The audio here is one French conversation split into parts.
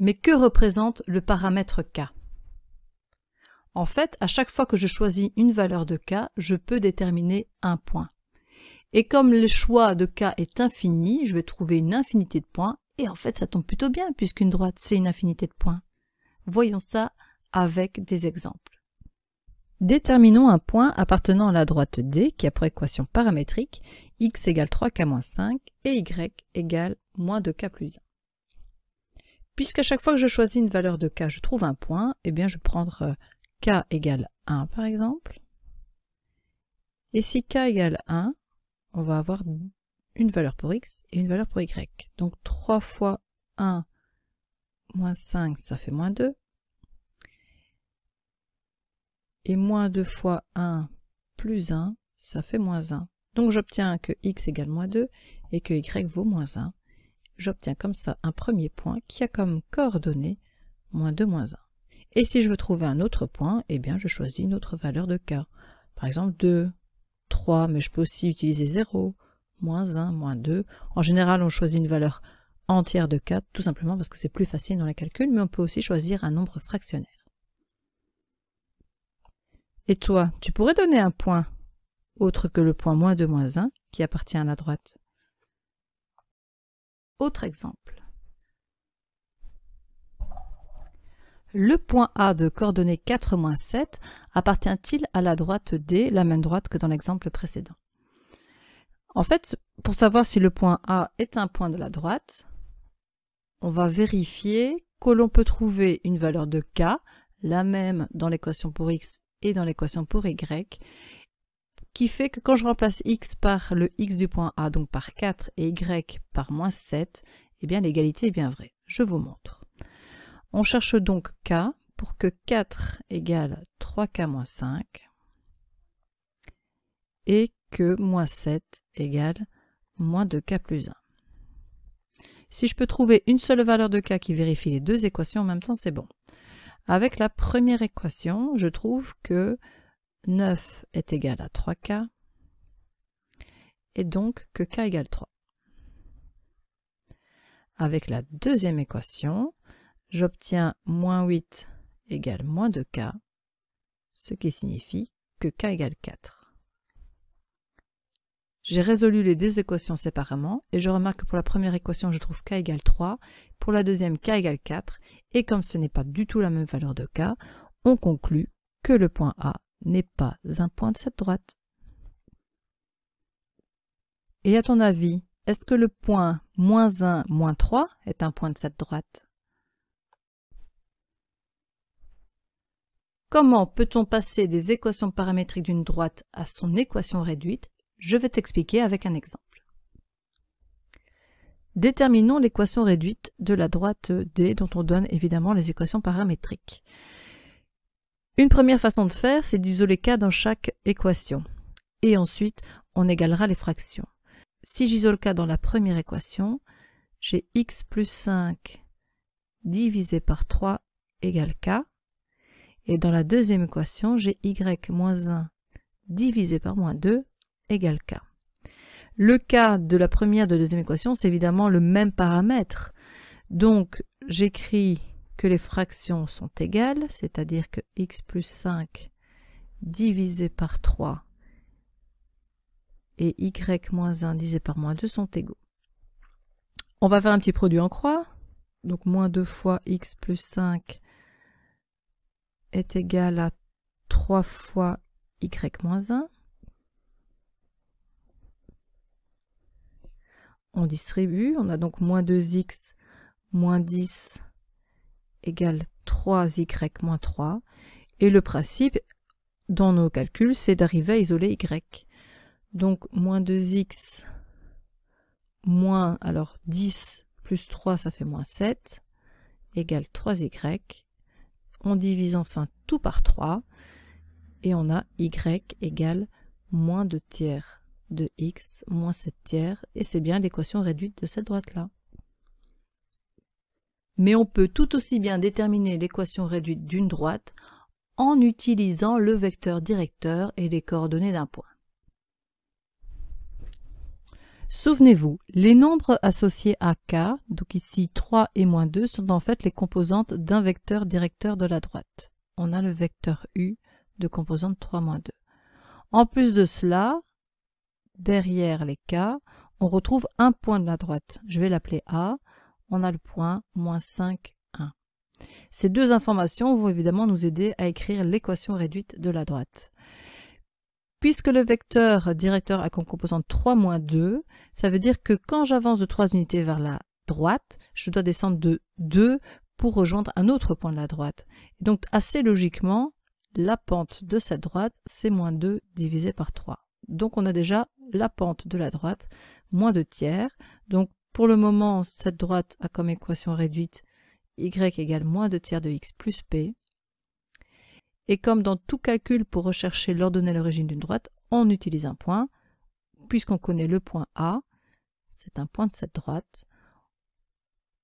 Mais que représente le paramètre k? En fait, à chaque fois que je choisis une valeur de k, je peux déterminer un point. Et comme le choix de k est infini, je vais trouver une infinité de points, et en fait ça tombe plutôt bien puisqu'une droite c'est une infinité de points. Voyons ça avec des exemples. Déterminons un point appartenant à la droite D qui a pour équation paramétrique x égale 3k-5 et y égale moins 2k plus 1. Puisqu'à chaque fois que je choisis une valeur de k, je trouve un point, eh bien je vais prendre k égale 1 par exemple. Et si k égale 1, on va avoir une valeur pour x et une valeur pour y. Donc 3 fois 1 moins 5, ça fait moins 2. Et moins 2 fois 1 plus 1, ça fait moins 1. Donc j'obtiens que x égale moins 2 et que y vaut moins 1. J'obtiens comme ça un premier point qui a comme coordonnée moins 2, moins 1. Et si je veux trouver un autre point, eh bien je choisis une autre valeur de k. Par exemple 2, 3, mais je peux aussi utiliser 0, moins 1, moins 2. En général, on choisit une valeur entière de k, tout simplement parce que c'est plus facile dans les calculs, mais on peut aussi choisir un nombre fractionnaire. Et toi, tu pourrais donner un point autre que le point moins 2, moins 1 qui appartient à la droite. Autre exemple. Le point A de coordonnées 4, 7 appartient-il à la droite D, la même droite que dans l'exemple précédent? En fait, pour savoir si le point A est un point de la droite, on va vérifier que l'on peut trouver une valeur de k, la même dans l'équation pour x et dans l'équation pour y, qui fait que quand je remplace x par le x du point A, donc par 4, et y par moins 7, eh bien l'égalité est bien vraie. Je vous montre. On cherche donc k pour que 4 égale 3k moins 5 et que moins 7 égale moins 2k plus 1. Si je peux trouver une seule valeur de k qui vérifie les deux équations en même temps, c'est bon. Avec la première équation, je trouve que 9 est égal à 3k et donc que k égale 3. Avec la deuxième équation, j'obtiens moins 8 égale moins 2k, ce qui signifie que k égale 4. J'ai résolu les deux équations séparément et je remarque que pour la première équation, je trouve k égale 3, pour la deuxième k égale 4, et comme ce n'est pas du tout la même valeur de k, on conclut que le point A n'est pas un point de cette droite. Et à ton avis, est-ce que le point moins 1, moins 3 est un point de cette droite? Comment peut-on passer des équations paramétriques d'une droite à son équation réduite? Je vais t'expliquer avec un exemple. Déterminons l'équation réduite de la droite D dont on donne évidemment les équations paramétriques. Une première façon de faire, c'est d'isoler k dans chaque équation. Et ensuite, on égalera les fractions. Si j'isole k dans la première équation, j'ai x plus 5 divisé par 3 égale k. Et dans la deuxième équation, j'ai y moins 1 divisé par moins 2 égale k. Le k de la première et de la deuxième équation, c'est évidemment le même paramètre. Donc, j'écris que les fractions sont égales, c'est-à-dire que x plus 5 divisé par 3 et y moins 1 divisé par moins 2 sont égaux. On va faire un petit produit en croix. Donc, moins 2 fois x plus 5 est égal à 3 fois y moins 1. On distribue, on a donc moins 2x moins 10 égale 3y moins 3. Et le principe dans nos calculs, c'est d'arriver à isoler y. Donc moins 2x moins, alors 10 plus 3, ça fait moins 7, égale 3y. On divise enfin tout par 3 et on a y égale moins 2 tiers de x moins 7 tiers, et c'est bien l'équation réduite de cette droite-là. Mais on peut tout aussi bien déterminer l'équation réduite d'une droite en utilisant le vecteur directeur et les coordonnées d'un point. Souvenez-vous, les nombres associés à k, donc ici 3 et moins 2, sont en fait les composantes d'un vecteur directeur de la droite. On a le vecteur u de composante 3 moins 2. En plus de cela, derrière les k, on retrouve un point de la droite. Je vais l'appeler a. On a le point moins 5, 1. Ces deux informations vont évidemment nous aider à écrire l'équation réduite de la droite. Puisque le vecteur directeur a comme composante 3 moins 2, ça veut dire que quand j'avance de 3 unités vers la droite, je dois descendre de 2 pour rejoindre un autre point de la droite. Et donc assez logiquement, la pente de cette droite, c'est moins 2 divisé par 3. Donc on a déjà la pente de la droite, moins 2 tiers. Donc pour le moment, cette droite a comme équation réduite y égale moins 2 tiers de x plus p. Et comme dans tout calcul pour rechercher l'ordonnée à l'origine d'une droite, on utilise un point. Puisqu'on connaît le point A, c'est un point de cette droite.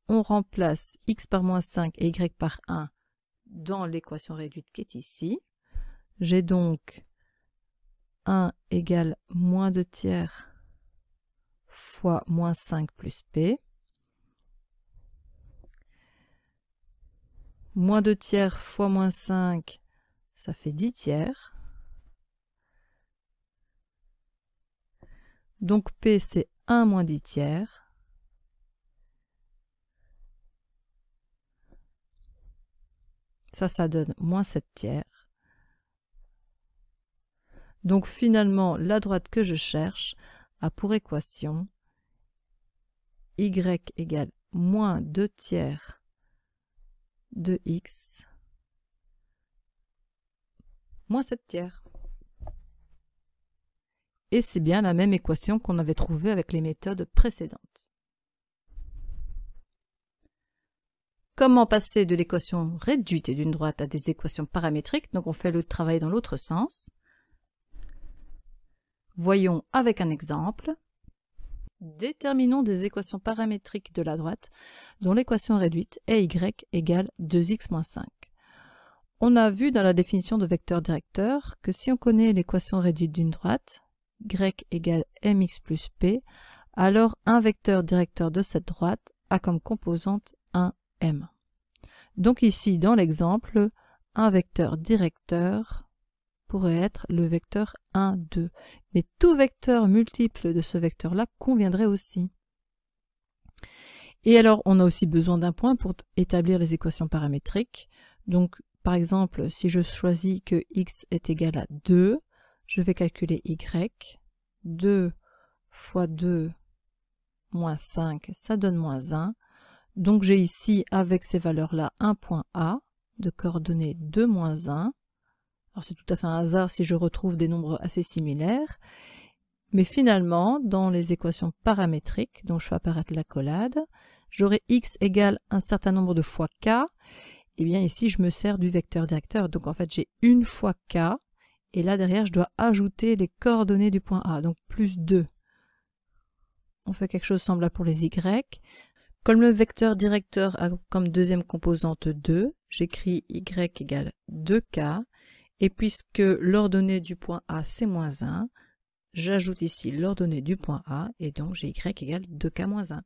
On remplace x par moins 5 et y par 1 dans l'équation réduite qui est ici. J'ai donc 1 égale moins 2 tiers fois moins 5 plus p. Moins 2 tiers fois moins 5, ça fait 10 tiers. Donc P, c'est 1 moins 10 tiers. Ça donne moins 7 tiers. Donc finalement, la droite que je cherche a pour équation y égale moins 2 tiers de x moins 7 tiers. Et c'est bien la même équation qu'on avait trouvée avec les méthodes précédentes. Comment passer de l'équation réduite d'une droite à des équations paramétriques? Donc on fait le travail dans l'autre sens. Voyons avec un exemple. Déterminons des équations paramétriques de la droite dont l'équation réduite est y égale 2x moins 5. On a vu dans la définition de vecteur directeur que si on connaît l'équation réduite d'une droite, y égale mx plus p, alors un vecteur directeur de cette droite a comme composante un m. Donc ici, dans l'exemple, un vecteur directeur pourrait être le vecteur 1, 2. Mais tout vecteur multiple de ce vecteur-là conviendrait aussi. Et alors, on a aussi besoin d'un point pour établir les équations paramétriques. Donc, par exemple, si je choisis que x est égal à 2, je vais calculer y. 2 fois 2 moins 5, ça donne moins 1. Donc j'ai ici, avec ces valeurs-là, un point A de coordonnées 2, moins 1. Alors c'est tout à fait un hasard si je retrouve des nombres assez similaires. Mais finalement, dans les équations paramétriques, dont je fais apparaître l'accolade, j'aurai x égale un certain nombre de fois k. Et bien ici, je me sers du vecteur directeur. Donc en fait, j'ai une fois k. Et là, derrière, je dois ajouter les coordonnées du point A. Donc plus 2. On fait quelque chose de semblable pour les y. Comme le vecteur directeur a comme deuxième composante 2, j'écris y égale 2k. Et puisque l'ordonnée du point A, c'est moins 1, j'ajoute ici l'ordonnée du point A. Et donc, j'ai y égale 2k moins 1.